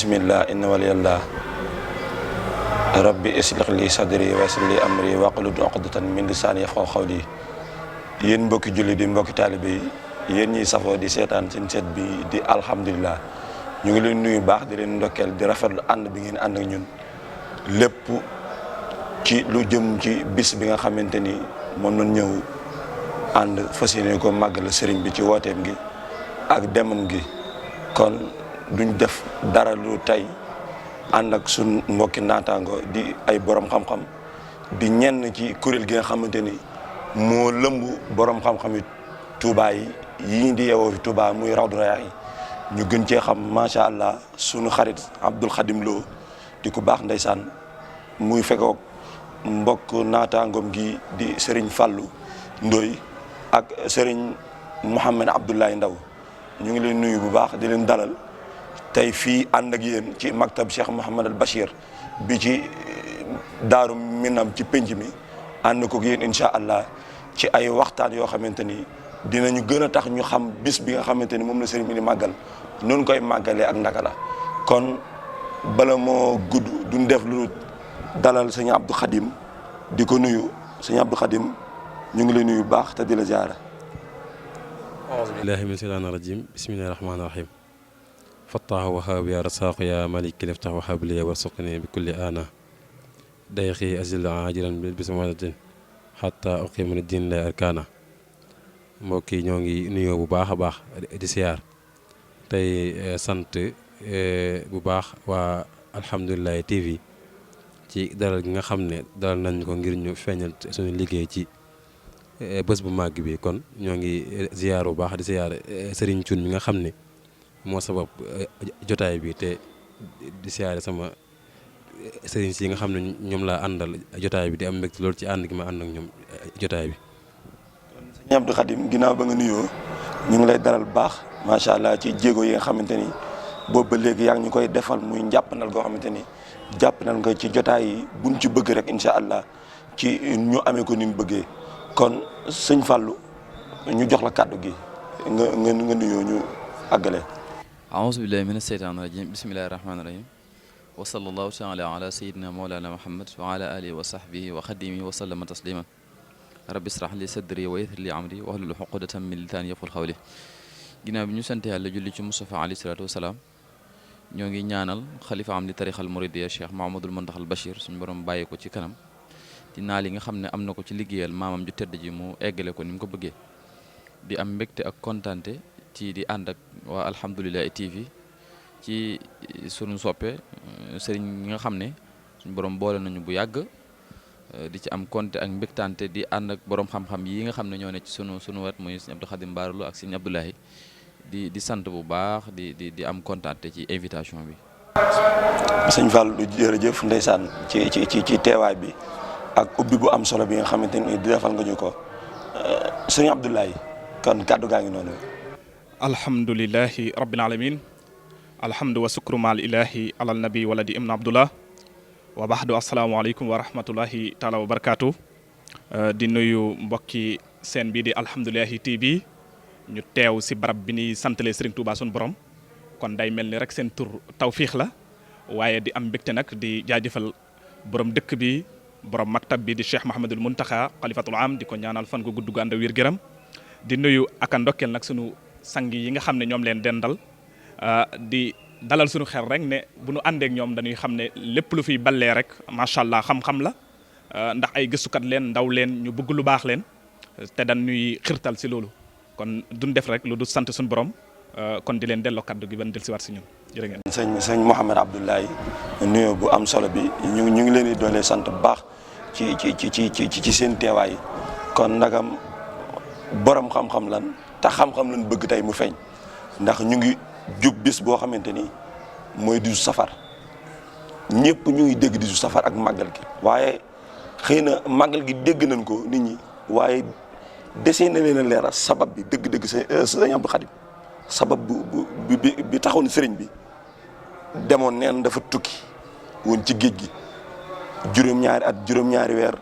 bismillah inna waliyallah rabbi islih li sadri wa yassir li amri wahlul uqdatan min lisani yafqahu qawli. Yéen mbokki julli di mbokki taalibe yi yéen ñiy safoo di seetaan seen seet bi di alhamdulilah ñu ngi leen nuyu baax di leen ndokkeel di rafetlu ànd bi ngeen ànd ak ñun lépp ci lu jëm ci bis bi nga xamante ni moom lañ ñëw ànd fas yéene ko màggal sëriñ bi ci wooteem gi ak demam gi. kon duñ def dara lu tey ànd ak suñ mbokki naataango di ay borom xam-xam di ñenn ci kuréel gi nga xamante ni moo lëmb borom xam-xam yi Touba yi di yeewoo fi Touba muy Rawdu Rayaahin ñu gën cee xam macha allah sunu xarit Abdul Xadim Lo di ku baax ndeysaan muy fekkoog mbokk naataangoom gi di Serigne Fallou Ndoy ak Serigne Mouhamed Abdoulaye Ndaw ñu ngi leen nuyu bu baax di leen dalal tey fii ànd ak yéen ci maktab Cheikh Mouhamad al Bachir bi ci Daaru Minam ci penc mi ànd ko yéen incha allah ci ay waxtaan yoo xamante ni dinañu gën a tax ñu xam bis bi nga xamante ni moom la sëriñ bi di màggal noonu koy màggalee ak ndaka la. kon bala moo gudd duñ def lu dalal sëñ Abdou Khadim di ko nuyu sëñ Abdou Khadim ñu ngi lay nuyu bu baax te di la jaara. auzu billahi min shaytaani rajim bismillahi rahmaani rahim fattaahu wahaabu ya rasaaqu ya maliki liftax wahabli warsuqni bi kulli ana dayxi azil ajiran bi bismadatin xatta uqima li din lay arkaana. mbokk yi ñoo ngi nuyoo bu baax a baax di siyaar tey sant bu baax waa alhamdulilah TV ci dalal gi nga xam ne dalal nañ ko ngir ñu feeñal suñu liggéey ci bés bu màgg bi. kon ñoo ngi ziyaar bu baax di siyaar Serigne Thioune mi nga xam ne moo sabab jotaay bi te di siyaare sama Serigne si nga xam ne ñoom laa àndal jotaay bi di am mbégte loolu ci ànd gi ma ànd ak ñoom jotaay bi. sëñ Abdou Khadim ginnaaw ba nga nuyoo ñu ngi lay dalal bu baax macha allah ci jéego yi nga xamante ni boobu ba léegi yaa ngi ñu koy defal muy njàppandal goo xamante ni jàppandal nga ci jotaay yi buñ ci bëgg rek incha allah ci ñu amee ko ni mu bëggee. kon sëñ Fallou ñu jox la kàddu gi nga nuyoo ñu àggale. aouzu billahi mina seytaani rajim bismillahi rahmaani rahim wa sallallahu taala ala sayidina mawlana muhammad wa ala alihi wa sahbihi wa xadimihi wa sallama taslima rabbi israh li sadri wa yassir li amri wahlul uqdatan min lisaani yafqahu qawli. ginnaaw bi ñu sant yàlla julli ci Mustafa alayhi salaatu wasalaam ñoo ngi ñaanal xalifa am li tarixal muridiyya Cheikh Mahamadul Muntaxal Bachir suñu borom bàyyi ko ci kanam di naal yi nga xam ne am na ko ci liggéeyal maamam ju tedd ji mu eggale ko ni mu ko bëggee. di am mbégte ak kontante ci di ànd ak waa alhamdulilah TV ci sunu soppe sëriñ ñi nga xam ne suñu borom boole nañu bu yàgg. di ci am konte ak mbégtante di ànd ak borom xam-xam yi nga xam ne ñoo ne ci sunu wet muy sëñ Abdou Khadim Baaralo ak sëñ Abdoulahi di sant bu baax di am kontante ci invitation bi. sëñ Fallou jërëjëf ndeysaan ci teewaay bi ak ubbi bu am solo bi nga xamante ni di defal nga ñu ko sëñ Abdoulahi kon kàddu gaa ngi noonu. alhamdulilahi rabbil alamin alhamdu wa sukru maal ilahi alal nabi waladi ibn abdullah wa baxdu asalaamaaleykum wa rahmatullahi taala wa barakaatu. di nuyu mbokki seen bii di alhamdulilahi TV ñu teew si barab bi ni santalee Serigne Touba sun borom kon day mel ni rek seen tur tawfiix la waaye di am mbégte nag di jaajëfal borom dëkk bi borom maktab bi di Cheikh Mahamadul Muntaxa xalifatul am di ko ñaanal fan ko gudd gu ànd wér gëram di nuyu ak a ndokkeel nag sunu sang yi nga xam ne ñoom leen dendal di dalal suñu xel rek ne bu nu àndeek ñoom dañuy xam ne lépp lu fiy ballee rek macha allah xam-xam la ndax ay gëstukat leen ndaw leen ñu bëgg lu baax leen te dañuy xirtal si loolu kon duñ def rek lu du sant suñu borom kon di leen delloo kaddu gi ban del si waat si ñun jërë ngeen. sëñ Mouhamed Abdoulaye nuyoo bu am solo bi ñu ngi leen di doolee sant bu baax ci seen teewaay kon ndagam borom xam-xam lan te xam-xam lan bëgg tey mu feeñ ndax ñu ngi jub bis boo xamante ni mooy 18 safar ñëpp ñu ngi dégg 18 safar ak màggal gi waaye xëy na màggal gi dégg nañ ko nit ñi waaye desee na leen a leeral sabab bi dëgg-dëgg sëñ Abdou Khadim sabab bi taxoon sëriñ bi demoon neen dafa tukki woon ci géej gi juróom-ñaari at juróom-ñaari weer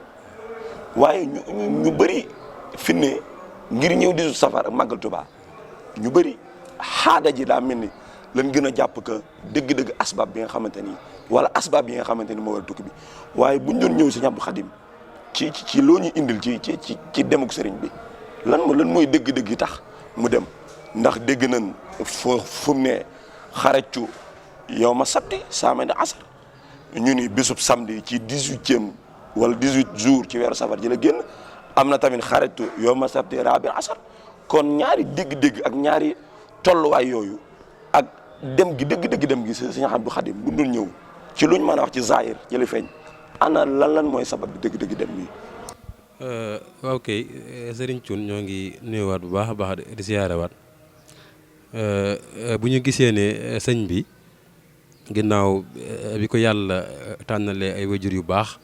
waaye ñu bëri fi ne ngir ñëw 18 safar ak màggal Tuubaa ñu bëri xaada ji daa mel ni lan gën a jàpp que dëgg-dëgg asbaab bi nga xamante ni wala asbaab yi nga xamante ni moo war a tukki bi waaye buñ doon ñëw Sëriñ Abdou Khadim ci loo ñu indil ci demuk sëriñ bi lan mooy dëgg-dëgg yi tax mu dem ndax dégg nañ fu mu ne xarajtu yow ma sabti saamane asar ñu ni bisub samedi ci 18e wala 18 jours ci weeru safar ji la génn am na tamit xarajtu yow ma sabti rabi asar kon ñaari dégg-dégg ak ñaari tolluwaay yooyu ak dem gi dëgg-dëgg dem gi Sëriñ Abdou Khadim bu doon ñëw ci luñ mën a wax ci zahir ci li feeñ ana lan mooy sabab bi dëgg-dëgg dem bi. waaw kay Serigne Thioune ñoo ngi nuyuwaat bu baax a baax di siyaarewaat bu ñu gisee ne sëñ bi ginnaaw bi ko yàlla tànnalee ay wajur yu baax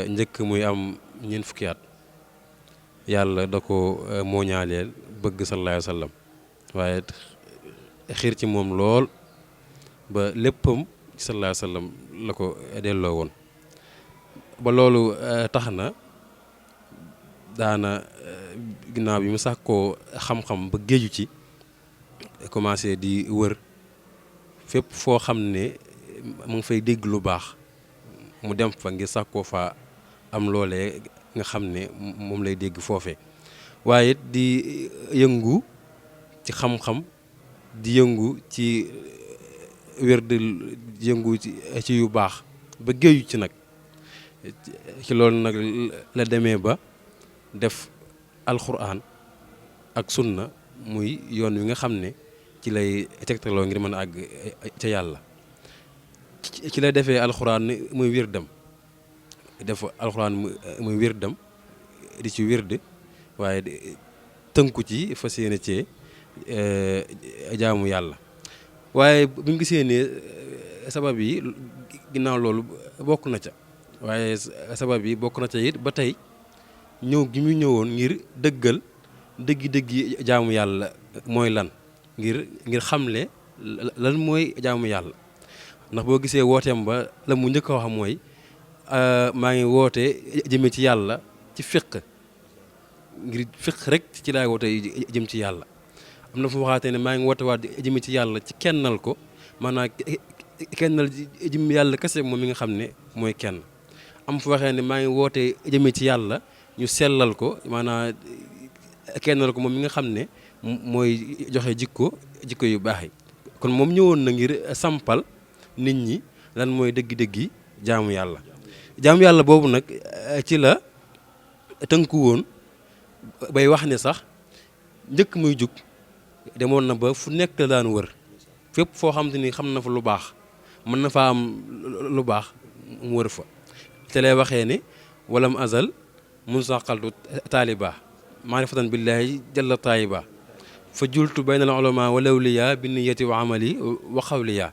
njëkk muy am ñeent fukki at yàlla da ko mooñaaleel bëgg sallallahu alayhi wa sallam waaye xiir ci moom lool ba léppam ci sallallahu alayhi wa sallam la ko delloo woon ba loolu tax na daana ginnaaw bi mu sàkkoo xam-xam ba géeju ci commencé di wër fépp foo xam ne mu ngi fay dégg lu baax mu dem fa ngir sàkkoo fa am loolee nga xam ne moom lay dégg foofee waaye di yëngu ci xam-xam di yëngu ci wérd yëngu ci yu baax ba géeju ci nag ci loolu nag la demee ba def alxuraan ak sunna muy yoon wi nga xam ne ci lay tegtaloo ngir mën a àgg ca yàlla ci la defee alxuraan muy wirdam def alxuraan muy wirdam di ci wird waaye tënku ci fas yéene cee jaamu yàlla waaye bu ñu gisee ne sabab yi ginnaaw loolu bokk na ca waaye sabab yi bokk na ca it ba tey ñëw gi mu ñëwoon ngir dëggal dëggi jaamu yàlla mooy lan ngir xamle lan mooy jaamu yàlla ndax boo gisee wooteem ba la mu njëkk a wax mooy maa ngi woote jëme ci yàlla ci fiq ngir fiq rek ci laay woote jëm ci yàlla am na fu waxaatee ne maa ngi woote waat jëme ci yàlla ci kennal ko maanaam kennal jëm yàlla kese moom mi nga xam ne mooy kenn am fu waxee ne maa ngi woote jëme ci yàlla ñu sellal ko maanaam kennal ko moom mi nga xam ne mooy joxe jikko yu baax yi kon moom ñëwoon na ngir sampal nit ñi lan mooy dëggi-dëggi jaamu yàlla boobu nag ci la tënku woon bay wax ne sax njëkk muy jug demoon na ba fu nekk la daan wër fépp foo xam te ni xam na fa lu baax mën na fa am lu baax mu wër fa te lay waxee ne walam azal munsaqaltu taaliba maarifatan billahi jalla taayiba fa jultu bayna al ulama wal awliya bi niyati wa amali wa xawliya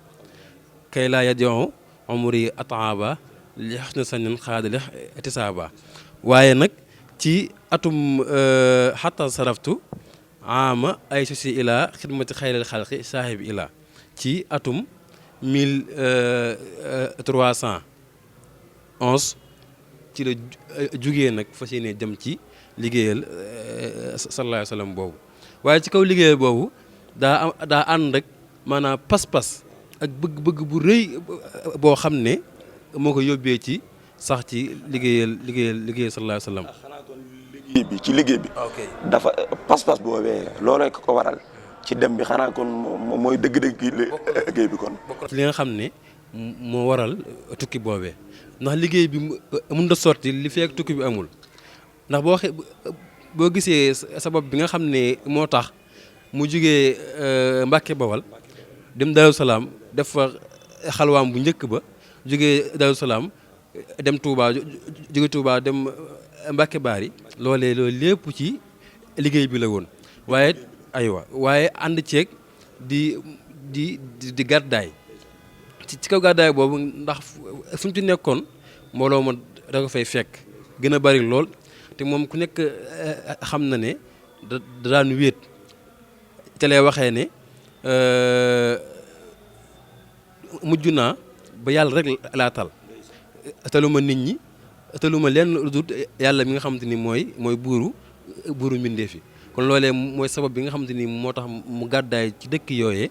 kay laa yadiu umri ataaba li xusna sanin xaadali itisaaba waaye nag ci atum xatta saraftu ama ay susi ila xidmati xayril xalqi saahibi ila ci atum 1311 ci la jugee nag fas yéene dem ci liggéeyal sallallahu alayhi wa sallam boobu waaye ci kaw liggéeyal boobu daa ànd ak maanaam pas-pas ak bëgg-bëgg bu rëy boo xam ne moo ko yóbbee ci sax ci liggéeyal sallallahu alayhi wa sallam. liggéey bi dafa pas-pas boobee looloo ko waral ci dem bi xanaa kon mooy dëgg-dëgg liggéey bi kon. ci li nga xam ne moo waral tukki boobee ndax liggéey bi mun da sotti li fekk tukki bi amul ndax boo gisee sabab bi nga xam ne moo tax mu jugee Mbàkke Bawal dem Daaru Salaam def fa xalwaam bu njëkk ba jugee Daaru Salaam dem Touba jóge Touba dem Mbàkke Baari loolu lépp ci liggéey bi la woon waaye ànd ceeg di gàddaay ci kaw gàddaay boobu ndax fu mu ci nekkoon mbooloo ma da ko fay fekk gën a bari lool te moom ku nekk xam na ne da daan wéet te lay waxee ne mujj naa ba yàlla rek laa tal taluma nit ñi taluma lenn lu dul yàlla mi nga xamante ni mooy buuru mbindeef yi kon loolee mooy sabab bi nga xamante ni moo tax mu gàddaay ci dëkk yooyee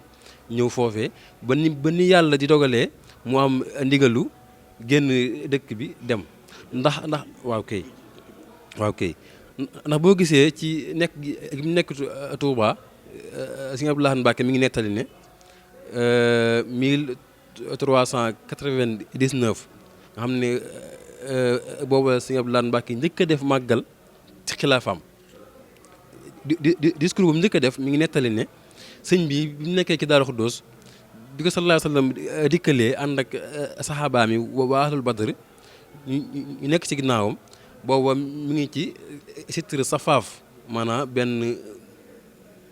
ñëw foofee ba ni yàlla di dogalee mu am ndigalu génn dëkk bi dem ndax waaw kay ndax boo gisee ci nekk gi mu nekk Touba Sëñ Abdou Lahad Mbacké mi ngi nettali ne 1399 nga xam ne booba Sëñ Abdou Lahad Mbacké njëkk a def màggal ci xilaafaam discours bu mu njëkk a def mi ngi nettali ne sëñ bi bi mu nekkee ci Daaru Xuddoos bi ko sallallahu alayhi wa sallam dikkalee ànd ak saxaabaam yi waa ahlul badr ñu nekk ci ginnaawam booba mi ngi ci sitr safaaf maanaam benn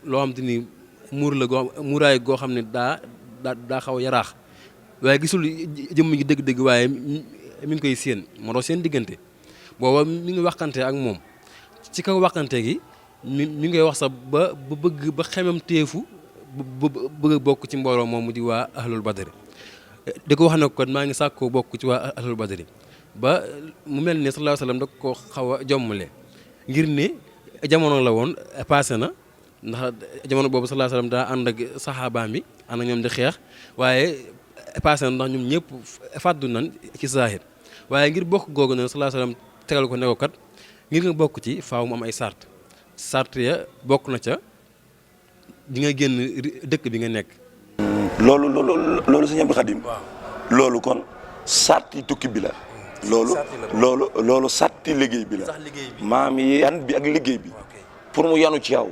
loo xam te ni muuraay goo xam ne daa xaw a yaraax waaye gisul jëmm gi dëgg-dëgg waaye mi ngi koy séen moo tax seen diggante booba mi ngi waxante ak moom ci kaw waxante gi mi ngi koy wax sax ba bëgg ba xemam teefu bëgg a bokk ci mbooloo moomu di waa ahlul badri di ko wax ne kon maa ngi sàkkoo bokk ci waa ahlul badri ba mu mel ne sallallahu alayhi wa sallam da ko xaw a jommale ngir ne jamono la woon passé na ndax jamono boobu sallallahu alayhi wa sallam daa ànd ak saxaabaam bi ànd ak ñoom di xeex waaye passé na ndax ñoom ñëpp fàddu nañ ci zaahir waaye ngir bokk googu ne sallallahu alayhi wa sallam tegal ko ne ko kat ngir nga bokk ci faaw mu am ay sart ya bokk na ca di nga génn dëkk bi nga nekk. loolu Sëñ Abdou Khadim. loolu kon sarti tukki bi la. loolu sarti liggéey bi la. maam yan bi ak liggéey bi. pour mu yanu ci yow.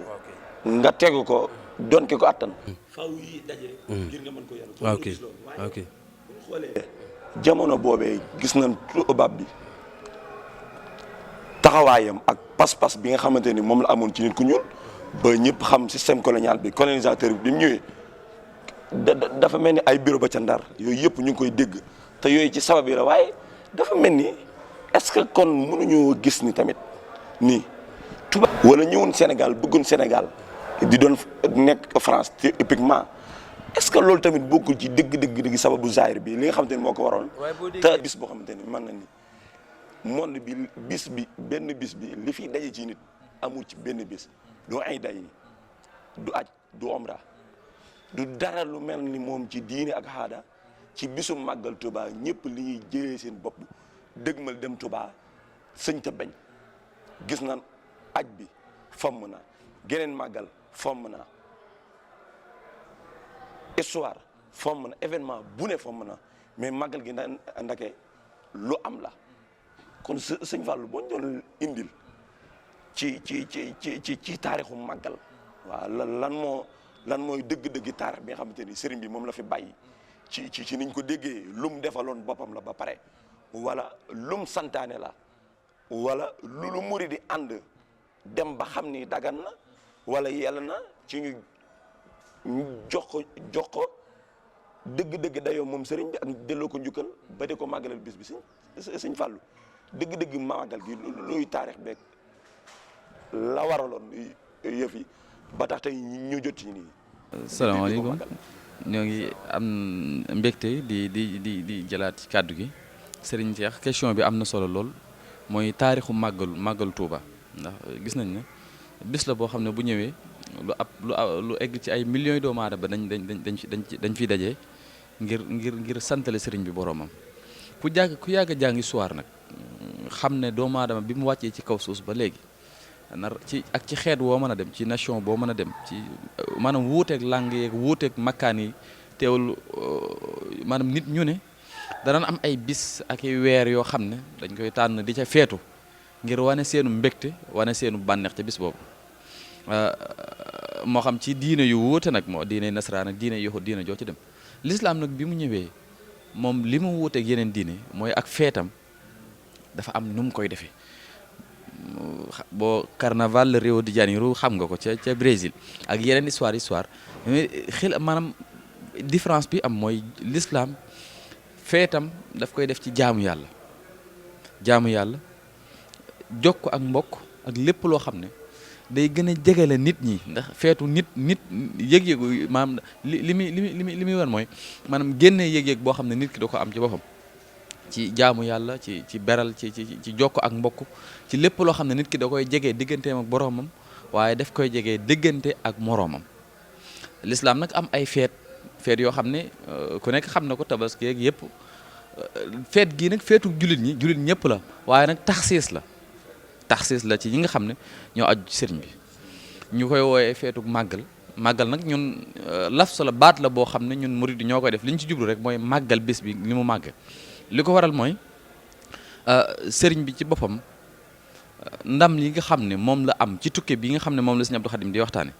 nga tegu ko doon ki ko attan. faaw yi daje. ngir nga mën ko yanu. ok bu xoolee jamono boobee gis nañ tubaab bi taxawaayam ak pas-pas bi nga xamante ni moom la amoon ci nit ku ñuul ba ñëpp xam système colonial bi colonisateur bi mu ñëwee dafa mel ni ay bureau ba ca Ndar yooyu yëpp ñu ngi koy dégg te yooyu ci sabab yi la waaye dafa mel ni est-ce que kon mënuñoo gis ni tamit nii tubaab wala ñëwoon Sénégal bëggoon Sénégal di doon nekk France typiquement est-ce que loolu tamit bokkul ci dëgg sababu zaahir bi li nga xamante ni moo ko waroon te bis boo xamante ni mën na ni monde bi benn bis bi li fi daje ci nit amul ci benn bis doo ay day du aj du omra du dara lu mel ni moom ci diine ak aada ci bisu màggal Touba ñëpp li ñuy jëlee seen bopp dëgmal dem Touba sëñ ta bañ gis na aj bi fomm na geneen màggal fomm na histoire fomm na événement bu ne fomm na mais màggal gi ndake lu am la kon sëñ Fallou boo ñu doon indil ci taarixu màggal waaw lan mooy dëgg-dëggi taarix bi nga xamante ni sëriñ bi moom la fi bàyyi ci niñ ko déggee lum defaloon boppam la ba pare wala lum santaane la wala lu muri di ànd dem ba xam ni dagan na wala yàlla na ci ñu jox ko dëgg-dëgg dayoo moom sëriñ bi ak delloo ko njukkal ba di ko màggalal bis bi sëñ Fallou dëgg-dëgg màggal gi luy taarix beeg la waraloon yëf yi ba tax tey ñu jot ci nii. salaamaaleykum ñoo ngi am mbégte di jëlaat ci kàddu gi Serigne Cheikh question bi am na solo lool mooy taarixu màggalu Touba ndax gis nañ ne bis la boo xam ne bu ñëwee lu egg ci ay millions de doomu aadama dañ fiy daje ngir santale Serigne bi boromam ku yàgg a jàng histoire nag xam ne doomu aadama bi mu wàccee ci kaw suuf ba léegi. ci xeet woo mën a dem ci nation boo mën a dem ci maanaam wuuteeg langue yeeg wuuteeg makkaan yi teewul maanaam nit ñu ne danañ am ay bis ak ay weer yoo xam ne dañ koy tànn di ca feetu ngir wane seenu mbégte wane seenu bànneex ca bis boobu moo xam ci diine yu wuute nag moo diine nasaraan ak diine yoxu diine joo ci dem l'islam nag bi mu ñëwee moom li mu wuuteeg yeneen diine mooy ak feetam dafa am nu mu koy defee boo carnaval Rio de Janeiro xam nga ko ca Brésil ak yeneen histoire maanaam différence bi am mooy l'islam feetam daf koy def ci jaamu yàlla jokk ak mbokk ak lépp loo xam ne day gën a jegale nit ñi ndax feetu nit yëg-yëgu maanaam li muy wan mooy maanaam génne yëg-yëg boo xam ne nit ki da ko am ci boppam ci jaamu yàlla ci beral ci jokk ak mbokk ci lépp loo xam ne nit ki da koy jege digganteem ak boromam waaye daf koy jege diggante ak moroomam. lislaam nag am ay feet yoo xam ne ku nekk xam na ko, tabaski ak yëpp. feet gii nag feetu jullit ñëpp la, waaye nag taxsiis la ci ñi nga xam ne ñoo aju ci sëriñ bi. ñu koy wooyee feetu màggal nag ñun lafsa la baat la boo xam ne ñun murid ñoo koy def li ñu ci jublu rek mooy màggal bis bi li mu màgg. li ko waral mooy sëriñ bi ci boppam ndam li nga xam ne moom la am ci tukke bi nga xam ne moom la Sëriñ Abdou Khadim di waxtaane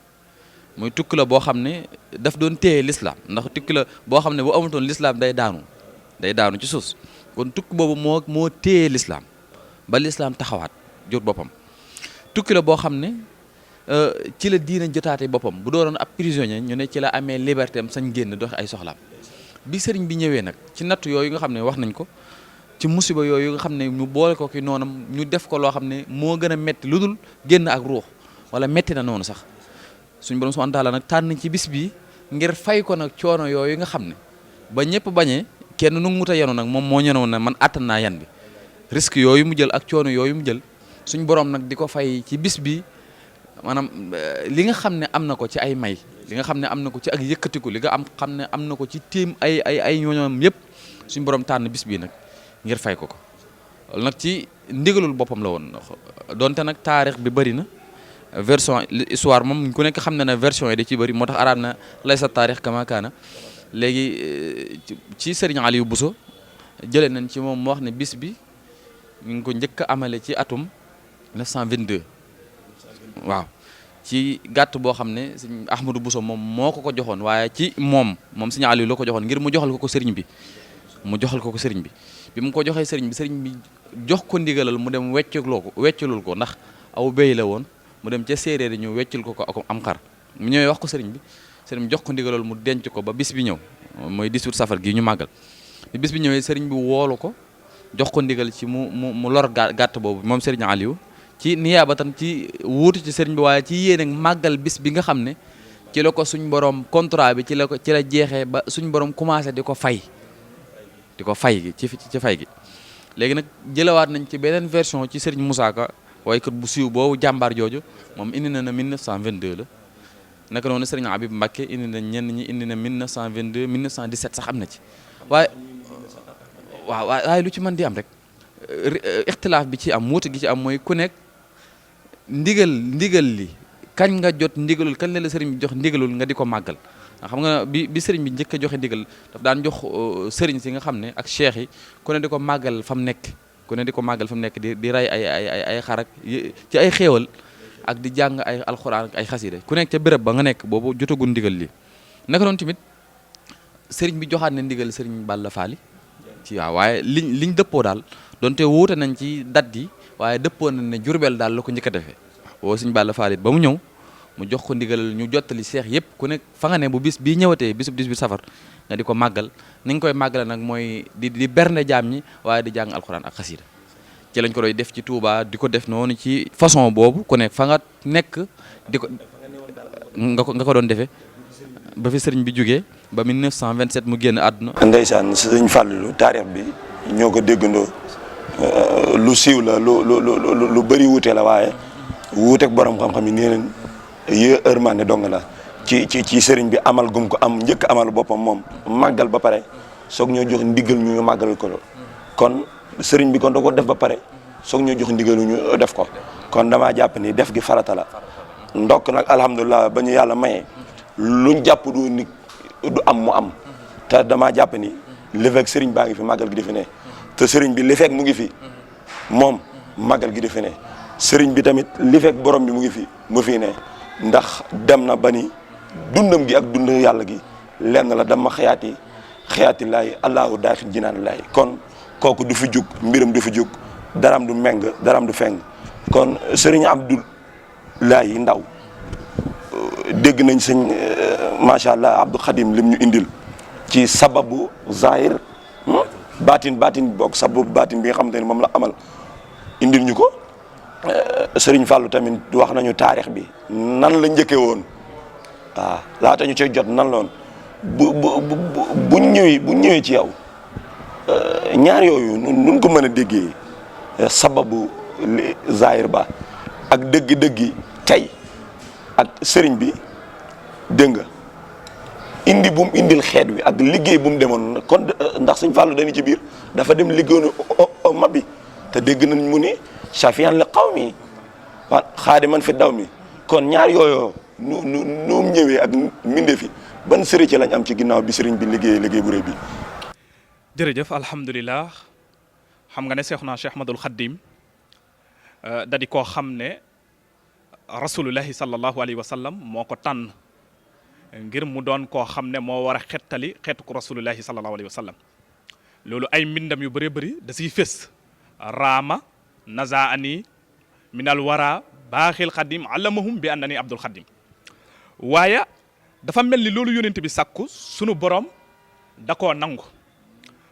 muy tukki la boo xam ne daf doon téye lislaam, ndax tukki la boo xam ne bu amatoon lislaam day daanu ci suuf. kon tukki boobu moo téye lislaam ba lislaam taxawaat jot boppam. tukki la boo xam ne ci la diina jotaate boppam, bu doonoon ab prisonnier ñu ne ci la amee liberté am sañ génn dox ay soxlaam. bi sëriñ bi ñëwee nag ci nattu yooyu nga xam ne wax nañ ko, ci musiba yooyu nga xam ne ñu boole ko ki noonam, ñu def ko loo xam ne moo gën a metti lu dul génn ak ruux, wala metti na noonu sax. suñ borom subhanahu wa taala nag tànn ci bis bi ngir fay ko nag coono yooyu nga xam ne ba ñëpp bañee kenn nu mu mut a yenu nag moom moo ñënoon na man attan naa yan bi. risque yooyu mu jël ak coono yooyu mu jël suñ borom nag di ko fay ci bis bi, maanaam li nga xam ne am na ko ci ay may, li nga xam ne am na ko ci ak yëkkatiku, li nga xam ne am na ko ci tiim ay ñooñoom yëpp suñ borom tànn bis bii nag ngir fay ko loolu nag ci ndigalul boppam la woon. donte nag taarix bi bëri na version histoire moom ku nekk xam na ne version yi da ci bëri, moo tax arab na lay sa taarix kama kaana. léegi ci Serigne Aliou Bousso jëlee nañ ci moom mu wax ne bis bi ñu ngi ko njëkk a amale ci atum 1922 waaw, ci gàtt boo xam ne Serigne Ahmadou Bousso moom moo ko joxoon, waaye ci moom Serigne Aliou la ko joxoon ngir mu joxal ko Serigne bi. bi mu ko joxee Serigne bi jox ko ndigalal mu dem weccalul ko ndax aw béy la woon, mu dem ca séeréer yi ñu weccul ko am xar. mu ñëwee wax ko Serigne bi jox ko ndigalal mu denc ko ba bis bi ñëw, mooy 18 safar gi ñu màggal. bi bis bi ñëwee Serigne bi woolu ko jox ko ndigal ci mu lor gàtt boobu moom Serigne Aliou ci niyaabatan ci wuutu ci Serigne bi, waaye ci yéen ak màggal bis bi nga xam ne ci la ko suñ borom contrat bi ci la jeexee ba suñ borom commencé di ko fay gi ci fay gi. léegi nag jëlawaat nañ ci beneen version ci Serigne Moussa Ka waykat bu siiw boobu jàmbaar jooju, moom indi na 1922 la. naka noonu Serigne Habib Mbacké indi na ñenn ñi indi na 1922 1917 sax am na ci. waaye lu ci mën di am rek ixtilaaf bi ci am wuute gi ci am mooy ku nekk ndigal li kañ nga jot ndigalul, kañ la Serigne bi jox ndigalul nga di ko màggal. xam nga bi Serigne bi njëkk a joxe ndigal daf daan jox Serigne si nga xam ne ak cheikh yi ku ne di ko màggal fa mu nekk, di rey ay xarak ci ay xéewal ak di jàng ay alxuraan ak ay xasida ku nekk ca béréb ba nga nekk boobu jotagul ndigal li. naka noonu tamit Serigne bi joxaat na ndigal Serigne Balla Faali ci waaye liñ dëppoo daal donte wuute nañ ci dat yi, waaye dëppoo nañ ne Jurbel daal la ko njëkk a defee. woo Serigne Balla Faali ba mu ñëw mu jox ko ndigal ñu jottali seex yëpp ku nekk fa nga ne bu bis bii ñëwatee bisub 18 safar nga di ko màggal. ni nga koy màggale nag mooy di bernde jaam ñi, waaye di jàng alxuraan ak xasida. ci lañ ko doy def ci Touba di ko def noonu ci façon boobu ku nekk fa nga nekk di ko nga ko doon defee ba fi sëriñ bi jógee ba 1927 mu génn àdduna. ndeysaan sëriñ Fallou taarix bi ñoo ko déggandoo lu siiw la lu bëri wuute la, waaye wuuteeg borom xam-xam yi nee nañ yërmande dong la ci sëriñ bi amal gum ko am njëkk amal boppam moom màggal ba pare soog ñoo jox ndigal ñu màggal ko. kon sëriñ bi kon da ko def ba pare soog ñoo jox ndigal ñu def ko, kon damaa jàpp ni def gi farata la. ndokk nag alhamdulilah ba ñu yàlla maye luñ jàpp du am mu am, te damaa jàpp ni li fekk sëriñ baa ngi fi màggal gi di fi ne, te sëriñ bi li fekk mu ngi fi moom màggal gi di fi ne. sëriñ bi tamit li fekk borom bi mu ngi fi mu fi ne, ndax dem na ba ni dundam gi ak dund yàlla gi lenn la, dama xayaati laay allahu daaxil jinaan laay. kon kooku du fi jug, mbiram du fi jug, daram du meng, daram du feng. kon sëriñ Abdoulaye Ndaw dégg nañ sëñ macha allah Abdou Khadim lim ñu indil ci sababu zahir baatin boog sababu baatin bi nga xamante ni moom la amal indil ñu ko. Sëriñ Fallou tamit wax nañu taarix bi nan la njëkkee woon, waaw laata ñu cay jot nan la woon bu ñëwee ci yow ñaar yooyu nun ko mën a déggee sababu zahir ba ak dëgg-dëggi tey ak sëriñ bi dégg nga indi bu mu indil xeet wi ak liggéey bu mu demoon kon ndax Sëñ Fallu dañu ci biir dafa dem liggéeyoon mabbi te dégg nañ mu ni shafiyan li qawmi wa xaadiman fi daw mi kon ñaar yooyu nu mu ñëwee ak mbindee fi ban sëriñ ci lañ am ci ginnaaw bi sëriñ bi liggéey bu rëy bi. jërëjëf alhamdulilah xam nga ne Seexuna Cheikh Ahmadul Xaddim da di koo xam ne rasulullahi sallallahu alayhi wa sallam moo ko tànn ngir mu doon koo xam ne moo war a xettali xeetu ko rasulullahi sallallahu alayhi wa sallam loolu ay mbindam yu bëree bëri da siy fés raama nazaani minal wara baaxil xadim allamahum bi annani abdul xadim waaye dafa mel ni loolu yonent bi sàkku sunu borom da koo nangu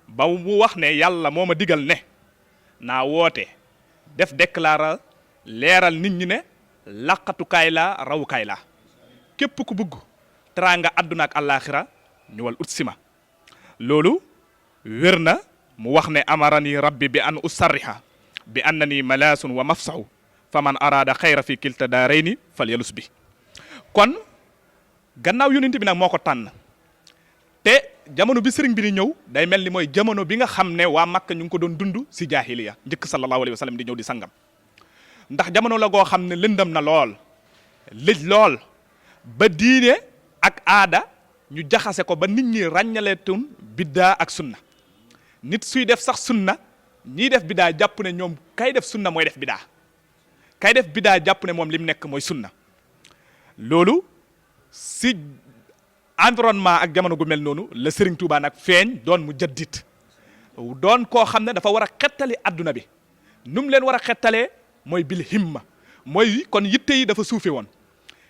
ba mu wax ne yàlla moo ma digal ne naa woote def déclara leeral nit ñi ne laqatukaay laa rawukaay laa képp ku bëgg teraanga àdduna ak àllaaxira ñëwal ut si ma loolu wér na mu wax ne amarani rabbi bi an usarriha bi annani malaasun wa mafsahu fa man araada xayra fi kilta daarayni fal yalus bi kon gannaaw yonent bi nag moo ko tànn te jamono bi sëriñ bi di ñëw day mel ni mooy jamono bi nga xam ne waa Makka ñu ngi ko doon dund si jaahiliya njëkk sallallahu alayhi wa sallam di ñëw di sangam ndax jamono la goo xam ne lëndam na lool lëj lool ba diine ak aada ñu jaxase ko ba nit ñi ràññaleetun biddaa ak sunna nit suy def sax sunna ñiy def biddaa jàpp ne ñoom kay def sunna mooy def biddaa kay def biddaa jàpp ne moom li mu nekk mooy sunna loolu si environnement ak jamono gu mel noonu la Serigne Touba nag feeñ doon mu jaddit doon koo xam ne dafa war a xettali adduna bi nu mu leen war a xettalee mooy bil himma mooy kon yitte yi dafa suufe woon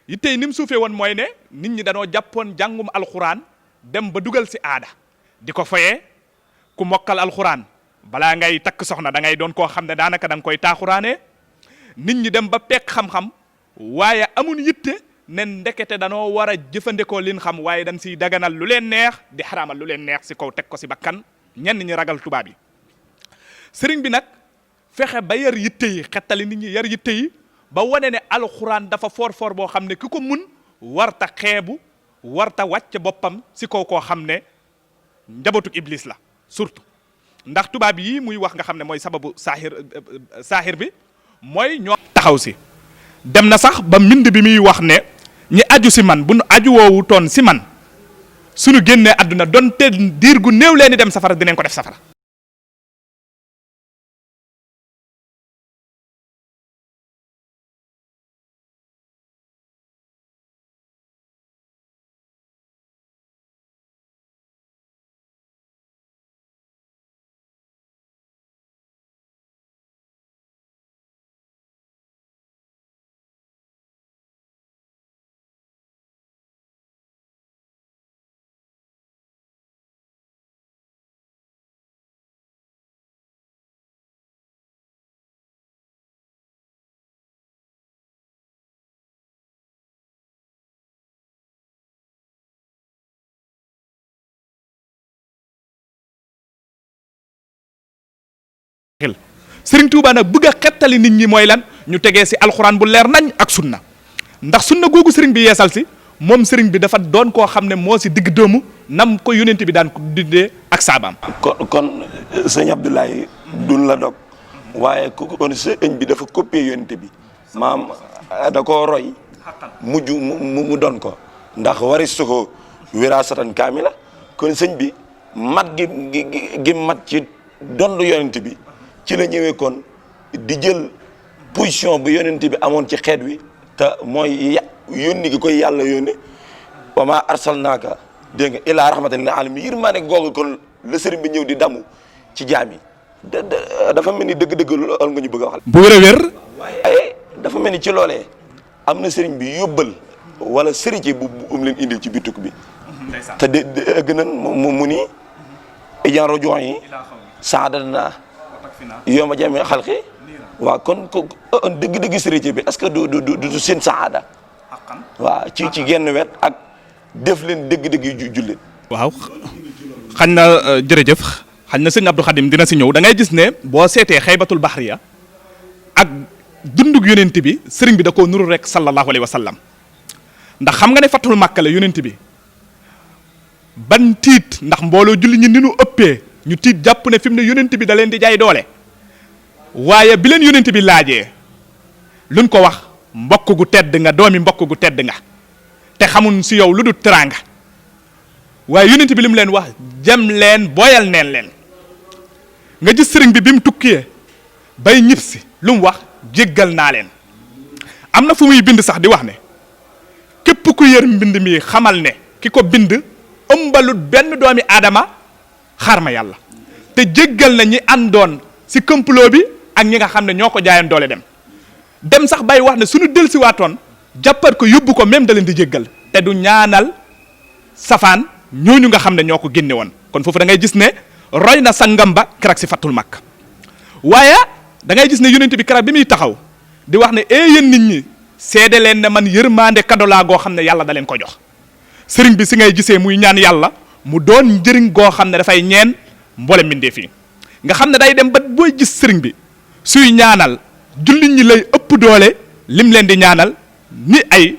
yitte yi ni mu suufee woon mooy ne nit ñi danoo jàppoon jàngum alxuraan dem ba dugal si aada di ko foyee ku mokkal alxuraan balaa ngay takk soxna da ngay doon koo xam ne daanaka da nga koy taaxuraanee nit ñi dem ba pekk xam-xam waaye amun yitte ne ndekete danoo war a jëfandikoo liñ xam waaye dañ siy daganal lu leen neex di xaraamal lu leen neex si kaw teg ko si bakkan ñenn ñi ragal tubaab yi sëriñ bi nag fexe ba yar yitte yi xettali nit ñi yar yitte yi ba wane ne alxuraan dafa foor boo xam ne ki ko mun warta xeebu warta wàcc boppam si kaw koo xam ne njabootuk iblis la surtout ndax tubaab yi muy wax nga xam ne mooy sababu saaxir bi mooy ñoo taxaw si dem na sax ba mbind bi muy wax ne ñi aju si man bu nu aju woowu toon si man suñu génnee àdduna doon te diir gu néew leen di dem safara dinañ ko def safara Sëriñ Tuubaa nag bëgg a xettali nit ñi mooy lan ñu tegee si alxuraan bu leer nañ ak sunna ndax sunna googu sëriñ bi yeesal si moom sëriñ bi dafa doon koo xam ne moo si digg dëmu nam ko yónent bi daan ko dindee ak saabaam. kon sëñ Abdoulaye dun la dog waaye kon sëñ bi dafa copier yónent bi maam da koo roy mujj mu doon ko ndax waristuhu wiraasatan kaamila kon sëñ bi mat gi mat ci dondu yónent bi ci la ñëwee kon di jël position bu yonent bi amoon ci xeet wi te mooy yónni gi koy yàlla yónni wa maa arsalnaaka dégg nga illaa rahmatan lil alamin yërmande googu kon la sëriñ bi ñëw di damu ci jaam yi dafa mel ni dëgg-dëgg loolu nga ñu bëgg a waxal. bu wér a wér. waaye dafa mel ni ci loolee am na sëriñ bi yóbbal wala sëriñ bu leen indil ci biir tukki bi te dégg nañ mu ni ijan rojon yi saadana yow ma jamee xalqi waaw kon ko dëgg-dëgg sëriñ bi est-ce que du seen saada waaw ci genn wet ak def leen dëgg-dëgg yu jullit. waaw xañ na jërëjëf xañ na sëñ Abdou Khadim dina si ñëw da ngay gis ne boo seetee xaybatul baxriya ak dundug yonent bi sëriñ bi da koo nuru rek sallallahu alayhi wa sallam ndax xam nga ne fatul Makka la yonent bi ban tiit ndax mbooloo julli ñi ni nu ëppee ñu tiit jàpp ne fi mu ne yonent bi da leen di jaay doole waaye bi leen yonent bi laajee luñ ko wax mbokk gu tedd nga doomi mbokk gu tedd nga te xamun si yow lu dul teraanga waaye yonent bi li mu leen wax jëm leen booyal neen leen nga gis sëriñ bi mu tukkee bay ñib si lu mu wax jéggal naa leen am na fu muy bind sax di wax ne képp ku yër mbind mi xamal ne ki ko bind ëmbalut benn doomi aadama xaar ma yàlla te jéggal na ñi àndoon si complot bi ak ñi nga xam ne ñoo ko jaayoon doole dem sax bay wax ne suñu dellusiwaatoon jàppat ko yóbbu ko même da leen di jéggal te du ñaanal safaan ñooñu nga xam ne ñoo ko génne woon kon foofu da ngay gis ne roy na sangam ba keroog si fatul Makka waaye da ngay gis ne yonent bi keroog bi muy taxaw di wax ne yéen nit ñi seede leen ne man yërmande kado laa goo xam ne yàlla da leen ko jox sëriñ bi si ngay gisee muy ñaan yàlla mu doon njëriñ goo xam ne dafay ñeen mboole mbindee fii nga xam ne day dem ba booy gis sëriñ bi suy ñaanal jullit ñi lay ëpp doole lim leen di ñaanal ni ay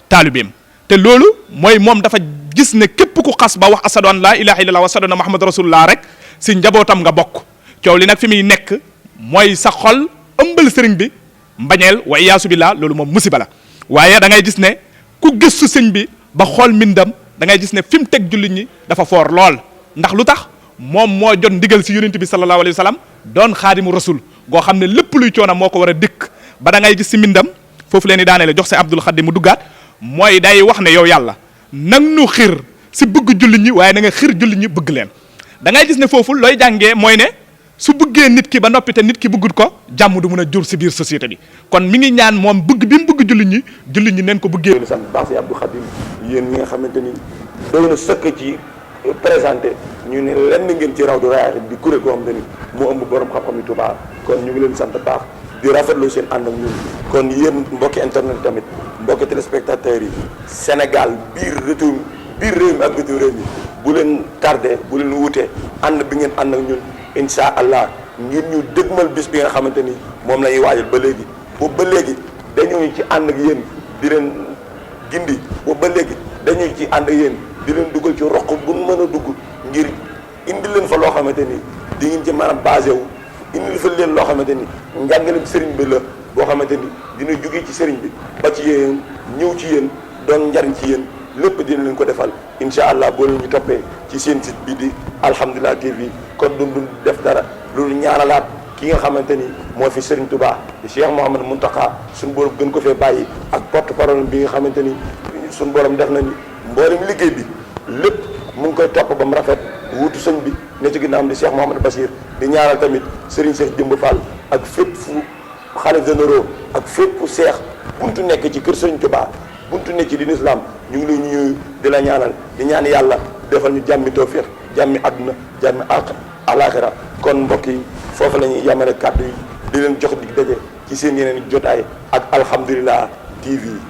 taalibeem te loolu mooy moom dafa gis ne képp ku xas ba wax asadu an laa ilaha illallah wa asadu anna muhammad rasulullah rek si njabootam nga bokk coow li nag fi muy nekk mooy sa xol ëmbal sëriñ bi mbañeel wa iyaasu billah loolu moom musiba la waaye da ngay gis ne ku gëstu sëñ bi ba xool mbindam da ngay gis ne fi mu teg jullit ñi dafa foor lool ndax lu tax moom moo jot ndigal si yonent bi sallallahu alayhi wa sallam doon xaadimu rasul goo xam ne lépp luy coona moo ko war a dëkk ba da ngay gis si mbindam foofu leen di daanele jox sa Abdul Xaadim mu duggaat mooy day wax ne yow yàlla nag nu xir si bëgg jullit ñi waaye na nga xir jullit ñi bëgg leen da ngay gis ne foofu looy jàngee mooy ne su bëggee nit ki ba noppi te nit ki bëggut ko jàmm du mun a jur si biir société bi kon mi ngi ñaan moom bëgg bi mu bëgg jullit ñi neen ko bëggee. sant baax si Abdou Khadim yéen ñi nga xamante ni doy na sëkk ci présenté ñu ne lenn ngeen ci raw du rayaati di kuréel goo xamante ni moo ëmb borom xam-xam yi Touba kon ñu ngi leen sant baax di rafetlu seen ànd ak ñun kon yéen mbokki internet tamit mbokki téléspectateurs yi Sénégal biir réew mi ak bitim réew mi bu leen tardé bu leen wutee ànd bi ngeen ànd ak ñun incha allah ngir ñu dëgmal bis bi nga xamante ni moom la ñuy waajal ba léegi boobu ba léegi dañuy ci ànd ak yéen di leen gindi boobu ba léegi dañuy ci ànd ak yéen di leen dugal ci roq bu mën a dugg ngir indi leen fa loo xamante ni di ngeen ci mën a basé wu indi fa leen loo xamante ni njàngaleem sëriñ bi la boo xamante ni dina jóge ci sëriñ bi ba ci yéen ñëw ci yéen doon njariñ ci yéen lépp dina leen ko defal incha allah boo leen ñu toppee ci seen site bi di alhamdulilah TV kon du def dara loolu ñaanalaat ki nga xamante ni moo fi Serigne Touba di Cheikh Mouhamadou Mountakha suñu borom gën ko fee bàyyi ak porte parole bi nga xamante ni suñu borom def nañu mboolem liggéey bi lépp mu ngi koy topp ba mu rafet wuutu sëñ bi ne ci ginnaawam di Cheikh Mouhamadou Bassir di ñaanal tamit Serigne Cheikh Jëmb Fall ak fépp fu xalif généraux ak fépp fu Cheikh buntu nekk ci kër Serigne Touba buntu nekk ci diine islam ñu ngi lay ñuy di la ñaanal di ñaan yàlla defal ñu jàmmi tawfiq jàmmi àdduna jàmmi alaxira kon mbokk yi foofu la ñuy yamale kàddu yi di leen jox dig daje ci seen yeneen jotaay ak alhamdulilah TV